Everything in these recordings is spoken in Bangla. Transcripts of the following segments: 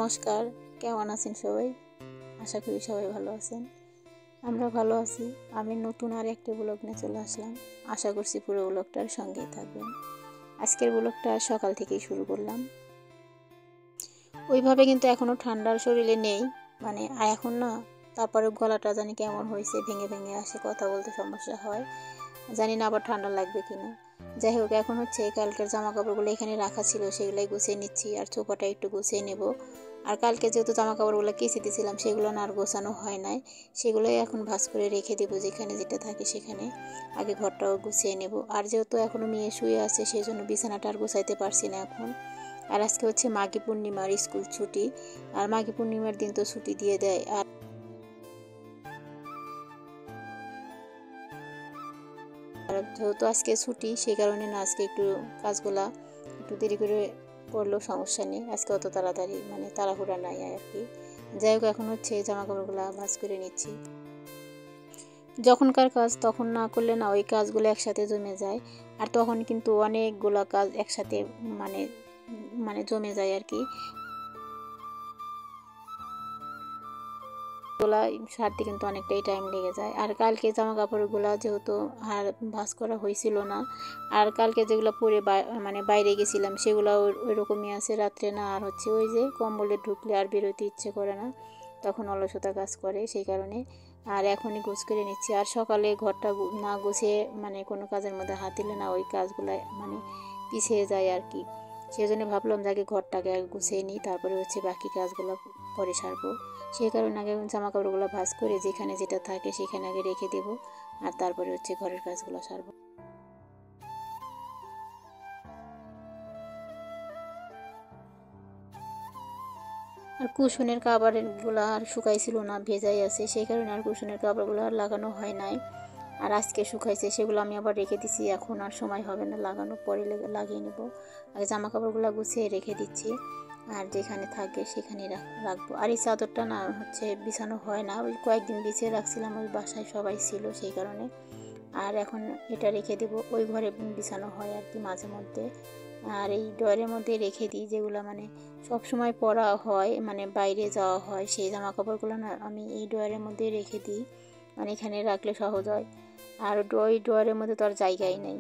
নমস্কার, কেমন আছেন সবাই? আশা করি সবাই ভালো আছেন। আমরা ভালো আছি। আমি নতুন আর একটি ব্লগ নিয়ে চলে আসলাম। আশা করছি পুরো ব্লগটার সঙ্গেই থাকবেন। আজকের ব্লগটা সকাল থেকেই শুরু করলাম। ওইভাবে কিন্তু এখনও ঠান্ডার শরীরে নেই, মানে এখন না। তারপরে গলাটা জানি কেমন হয়েছে, ভেঙে ভেঙে আসে, কথা বলতে সমস্যা হয়। জানি না আবার ঠান্ডা লাগবে কিনা। যাই হোক, এখন হচ্ছে কালকের জামা কাপড়গুলো এখানে রাখা ছিল, সেগুলোই গুছিয়ে নিচ্ছি আর চোপাটা একটু গুছিয়ে নেব। আর কালকে যেহেতু জামা কাপড়গুলো কেচে দিয়েছিলাম, সেগুলো না আর গোছানো হয় নাই, সেগুলোই এখন ভাঁজ করে রেখে দেবো, যেখানে যেটা থাকে সেখানে। আগে ঘরটাও গুছিয়ে নেব। আর যেহেতু এখনও মেয়ে শুয়ে আছে, সেই জন্য বিছানাটা আর গোছাইতে পারছি না এখন। আর আজকে হচ্ছে মাঘী পূর্ণিমার স্কুল ছুটি, আর মাঘী পূর্ণিমার দিন তো ছুটি দিয়ে দেয়। আর যেহেতু আজকে ছুটি, সেই কারণে না আজকে একটু কাজগুলা একটু দেরি করে করলেও সমস্যা নেই। আজকে অত তাড়াতাড়ি মানে তাড়াহুড়া নাই আর কি। যাই হোক, এখন হচ্ছে জামা কাপড়গুলো ভাঁজ করে নিচ্ছি। যখনকার কাজ তখন না করলে না ওই কাজগুলো একসাথে জমে যায়। আর তখন কিন্তু অনেকগুলা কাজ একসাথে মানে মানে জমে যায় আর কি। গুলা সারতে কিন্তু অনেকটাই টাইম লেগে যায়। আর কালকে জামা কাপড়গুলো যেহেতু আর ভাঁজ করা হয়েছিল না, আর কালকে যেগুলো পরে মানে বাইরে গেছিলাম সেগুলো ওই রকমই আছে রাত্রে না। আর হচ্ছে ওই যে কম্বলে ঢুকলে আর বেরোতে ইচ্ছে করে না, তখন অলসতা কাজ করে, সেই কারণে। আর এখনই গোছ করে নিচ্ছি। আর সকালে ঘরটা না গুছিয়ে মানে কোনো কাজের মধ্যে হাত দিলে না ওই কাজগুলো মানে পিছিয়ে যায় আর কি। সেই জন্য ভাবলাম যে আগে ঘরটাকে গুছিয়ে নিই, তারপরে হচ্ছে বাকি কাজগুলো পরে সারবো। সেই কারণে আগে জামা কাপড়গুলো ভাঁজ করে যেখানে যেটা থাকে সেখানে আগে রেখে দেবো, আর তারপরে হচ্ছে ঘরের কাজগুলো সারবো। আর কুশনের কাপড়গুলো আর শুকাইছিল না, ভেজাই আছে, সেই কারণে আর কুশনের কাপড়গুলো আর লাগানো হয় নাই। আর আজকে শুকাইছে, সেগুলো আমি আবার রেখে দিচ্ছি। এখন আর সময় হবে না লাগানো, পরে লাগিয়ে নেব। আগে জামা কাপড়গুলো গুছিয়ে রেখে দিচ্ছি, আর যেখানে থাকবে সেখানেই রাখবো। আর এই চাদরটা না হচ্ছে বিছানো হয় না, ওই কয়েকদিন বিছিয়ে রাখছিলাম, ওই বাসায় সবাই ছিল সেই কারণে। আর এখন এটা রেখে দেবো, ওই ঘরে বিছানো হয় আর কি মাঝে মধ্যে। আর এই ড্রয়ারের মধ্যে রেখে দিই, যেগুলো মানে সব সময় পরা হয়, মানে বাইরে যাওয়া হয়, সেই জামা কাপড়গুলো না আমি এই ড্রয়ারের মধ্যে রেখে দিই, মানে এখানে রাখলে সহজ হয়। আর ওই ড্রয়ারের মধ্যে তো আর জায়গাই নেই,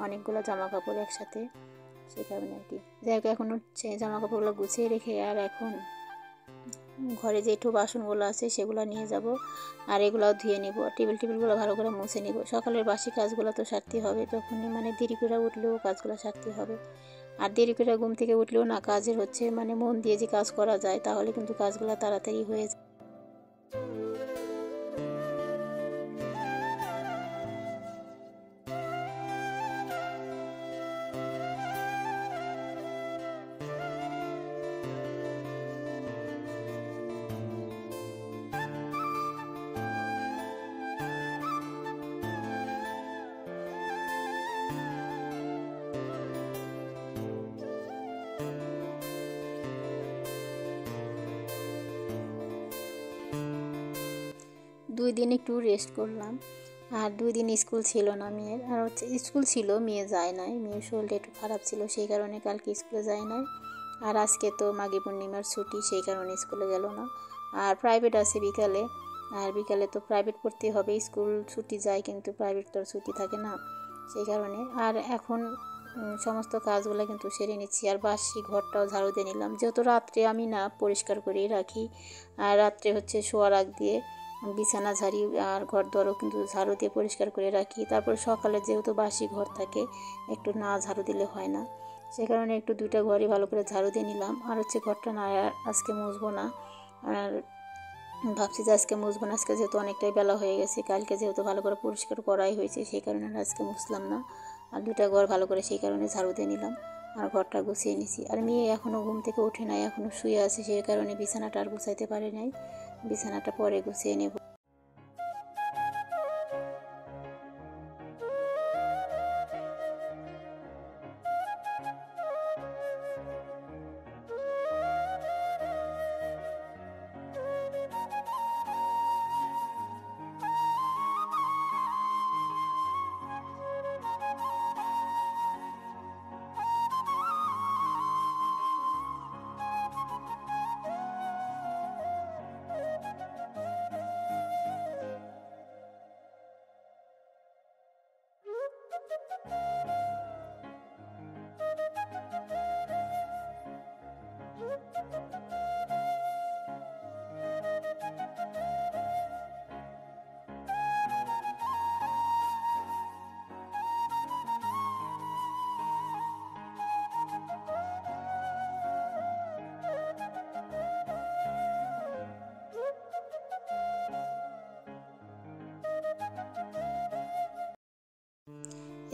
অনেকগুলো জামা কাপড় একসাথে, সেই কারণে আর কি। যাই হোক, এখন হচ্ছে জামা কাপড়গুলো গুছিয়ে রেখে আর এখন ঘরে যে একটু বাসনগুলো আছে সেগুলো নিয়ে যাব, আর এগুলোও ধুয়ে নিব। টেবিলগুলো ভালো করে মুছে নিব। সকালের বাসি কাজগুলো তো সারতে হবে, তখনই মানে দেরি করে উঠলেও কাজগুলো সারতে হবে। আর দেরি করে ঘুম থেকে উঠলেও না কাজের হচ্ছে মানে মন দিয়ে যে কাজ করা যায়, তাহলে কিন্তু কাজগুলো তাড়াতাড়ি হয়ে যায়। 2 দিন একটু রেস্ট করলাম। আর 2 দিন স্কুল ছিল না মেয়ের, আর হচ্ছে স্কুল ছিল, মেয়ে যায় নাই, মেয়ের শরীরটা একটু খারাপ ছিল, সেই কারণে কালকে স্কুলে যায় নাই। আর আজকে তো মাঘী পূর্ণিমার ছুটি, সেই কারণে স্কুলে গেল না। আর প্রাইভেট আছে বিকালে, আর বিকালে তো প্রাইভেট পড়তে হবে। স্কুল ছুটি যায় কিন্তু প্রাইভেট তো ছুটি থাকে না, সেই কারণে। আর এখন সমস্ত কাজগুলো কিন্তু সেরে নিচ্ছি। আর বাসি ঘরটাও ঝাড়ু দিয়ে নিলাম, যেহেতু রাত্রে আমি না পরিষ্কার করেই রাখি। আর রাত্রে হচ্ছে শোয়ার আগ দিয়ে বিছানা ঝাড়ি আর ঘর দরও কিন্তু ঝাড়ু দিয়ে পরিষ্কার করে রাখি। তারপর সকালে যেহেতু বাসি ঘর থাকে, একটু না ঝাড়ু দিলে হয় না, সে কারণে একটু 2টা ঘরই ভালো করে ঝাড়ু দিয়ে নিলাম। আর হচ্ছে ঘরটা না আজকে মুছবো না, আর ভাবছি যে আজকে মুছবো না, আজকে যেহেতু অনেকটাই বেলা হয়ে গেছে, কালকে যেহেতু ভালো করে পরিষ্কার করাই হয়েছে, সেই কারণে আজকে মুছলাম না। আর 2টা ঘর ভালো করে সেই কারণে ঝাড়ু দিয়ে নিলাম, আর ঘরটা গুছিয়ে নিছি। আর মেয়ে এখনও ঘুম থেকে ওঠে নাই, এখনও শুয়ে আছে, সেই কারণে বিছানাটা আর গুছাইতে পারে নাই। বিছানাটা পরে গুছিয়ে নেব।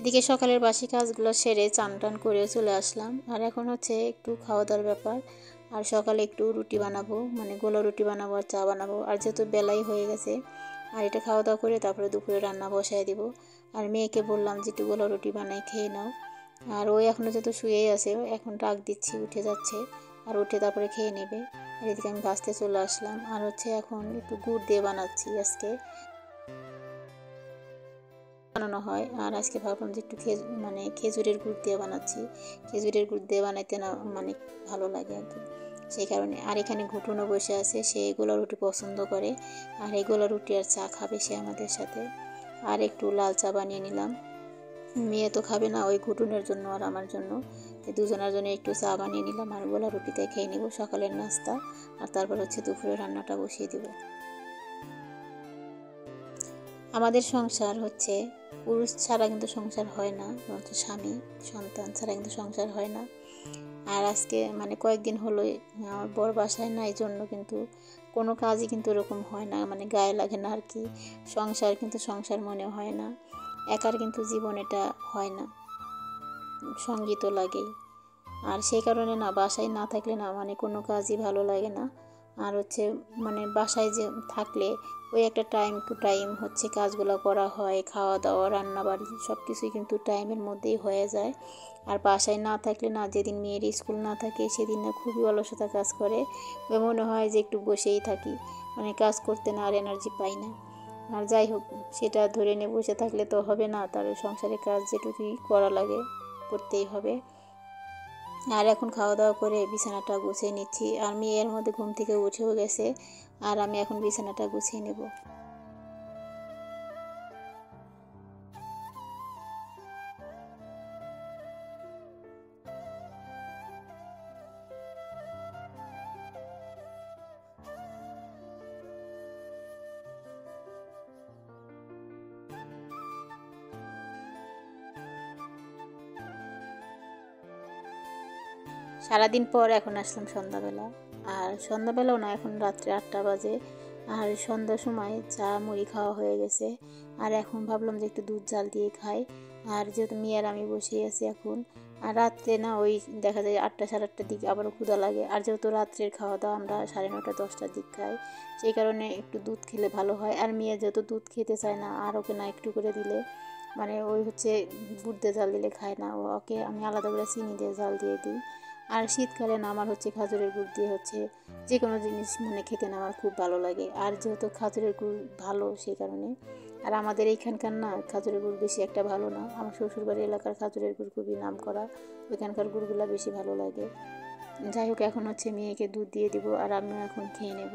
এদিকে সকালের বাসি কাজগুলো সেরে চান টান করে চলে আসলাম। আর এখন হচ্ছে একটু খাওয়া দাওয়ার ব্যাপার। আর সকালে একটু রুটি বানাবো, মানে গোলা রুটি বানাবো আর চা বানাবো। আর যেহেতু বেলাই হয়ে গেছে, আর এটা খাওয়া দাওয়া করে তারপরে দুপুরে রান্না বসাই দিব। আর মেয়েকে বললাম যে একটু গোলা রুটি বানাই খেয়ে নাও। আর ওই এখনও যেহেতু শুয়েই আছে, এখন ডাক দিচ্ছি, উঠে যাচ্ছে। আর উঠে তারপরে খেয়ে নেবে। আর এদিকে আমি বাঁচতে চলে আসলাম। আর হচ্ছে এখন একটু গুড় দিয়ে বানাচ্ছি আজকে বানানো হয়। আর আজকে ভাবলাম যে একটু মানে খেজুরের গুড় দিয়ে বানাচ্ছি। খেজুরের গুড় দিয়ে বানাইতে না মানে ভালো লাগে আর কি, সেই কারণে। আর এখানে ঘুটুনও বসে আছে, সে গোলা রুটি পছন্দ করে। আর এই গোলা রুটি আর চা খাবে সে আমাদের সাথে। আর একটু লাল চা বানিয়ে নিলাম। মেয়ে তো খাবে না, ওই ঘুটুনের জন্য আর আমার জন্য, দুজনের জন্য একটু চা বানিয়ে নিলাম। আর গোলা রুটিতে খেয়ে নিব সকালের নাস্তা। আর তারপর হচ্ছে দুপুরে রান্নাটা বসিয়ে দিব। আমাদের সংসার হচ্ছে পুরুষ ছাড়া কিন্তু সংসার হয় না, বরঞ্চ স্বামী সন্তান ছাড়া কিন্তু সংসার হয় না। আর আজকে মানে কয়েকদিন হলো আমার বর বাসায় না, এই জন্য কিন্তু কোনো কাজই কিন্তু এরকম হয় না, মানে গায়ে লাগে না আর কি। সংসার কিন্তু সংসার মনে হয় না, একার কিন্তু জীবন এটা হয় না, সঙ্গী তো লাগেই। আর সেই কারণে না বাসায় না থাকলে না মানে কোনো কাজই ভালো লাগে না। আর হচ্ছে মানে বাসায় যে থাকলে ওই একটা টাইম টু টাইম হচ্ছে কাজগুলো করা হয়, খাওয়া দাওয়া রান্না বাড়ি সব কিছুই কিন্তু টাইমের মধ্যেই হয়ে যায়। আর বাসায় না থাকলে না, যেদিন মেয়ের স্কুল না থাকে সেদিন না খুবই অলসতা কাজ করে, মনে হয় যে একটু বসেই থাকি, মানে কাজ করতে না আর এনার্জি পাই না। আর যাই হোক, সেটা ধরে নিয়ে বসে থাকলে তো হবে না, তার সংসারের কাজ যেটুকুই করা লাগে করতেই হবে। আর এখন খাওয়া দাওয়া করে বিছানাটা গুছিয়ে নিচ্ছি। আর মেয়ে এর মধ্যে ঘুম থেকে উঠেও গেছে, আর আমি এখন বিছানাটা গুছিয়ে নেব। সারাদিন পর এখন আসলাম সন্ধ্যাবেলা। আর সন্ধ্যাবেলাও না, এখন রাত্রে 8টা বাজে। আর সন্ধ্যার সময় চা মুড়ি খাওয়া হয়ে গেছে। আর এখন ভাবলাম যে একটু দুধ জাল দিয়ে খাই। আর যেহেতু মেয়ে আর আমি বসেই আছি এখন। আর রাত্রে না ওই দেখা যায় 8টা সাড়ে 8টার দিকে আবারও ক্ষুধা লাগে। আর যেহেতু রাত্রের খাওয়া দাওয়া আমরা 9:30 10টার দিক খাই, সেই কারণে একটু দুধ খেলে ভালো হয়। আর মেয়ে যেহেতু দুধ খেতে চায় না, আর ওকে না একটু করে দিলে মানে ওই হচ্ছে গুড় দিয়ে জাল দিলে খায় না, ওকে আমি আলাদা করে চিনি দিয়ে জাল দিয়ে দিই। আর শীতকালে না আমার হচ্ছে খাজুরের গুড় দিয়ে হচ্ছে যে কোনো জিনিস মানে খেতে না আমার খুব ভালো লাগে। আর যেহেতু খাজুরের গুড় ভালো সেই কারণে। আর আমাদের এইখানকার না খাজুরের গুড় বেশি একটা ভালো না, আমার শ্বশুরবাড়ি এলাকার খাজুরের গুড় খুবই নাম করা, ওইখানকার গুড়গুলো বেশি ভালো লাগে। যাই হোক, এখন হচ্ছে মেয়েকে দুধ দিয়ে দিব আর আমিও এখন খেয়ে নেব।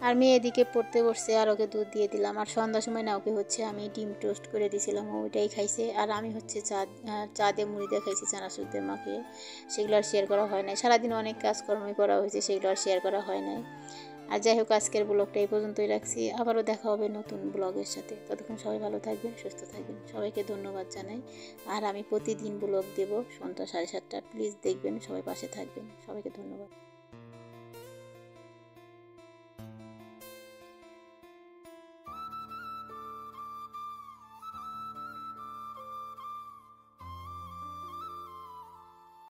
আর মেয়ে এদিকে পড়তে বসছে, আর ওকে দুধ দিয়ে দিলাম। আর সন্ধ্যার সময় না ওকে হচ্ছে আমি ডিম টোস্ট করে দিয়েছিলাম, ওইটাই খাইছে। আর আমি হচ্ছে চা দিয়ে মুড়ি দিয়ে খাইছি চানাচুর দিয়ে মাখিয়ে, সেগুলো আর শেয়ার করা হয় নাই। সারাদিন অনেক কাজকর্মই করা হয়েছে, সেগুলো আর শেয়ার করা হয় নাই। আর যাই হোক, আজকের ব্লগটা এই পর্যন্তই রাখছি, আবারও দেখা হবে নতুন ব্লগের সাথে। ততক্ষণ সবাই ভালো থাকবেন, সুস্থ থাকবেন, সবাইকে ধন্যবাদ জানাই। আর আমি প্রতিদিন ব্লগ দেব সন্ধ্যা 7:30। প্লিজ দেখবেন, সবাই পাশে থাকবেন, সবাইকে ধন্যবাদ।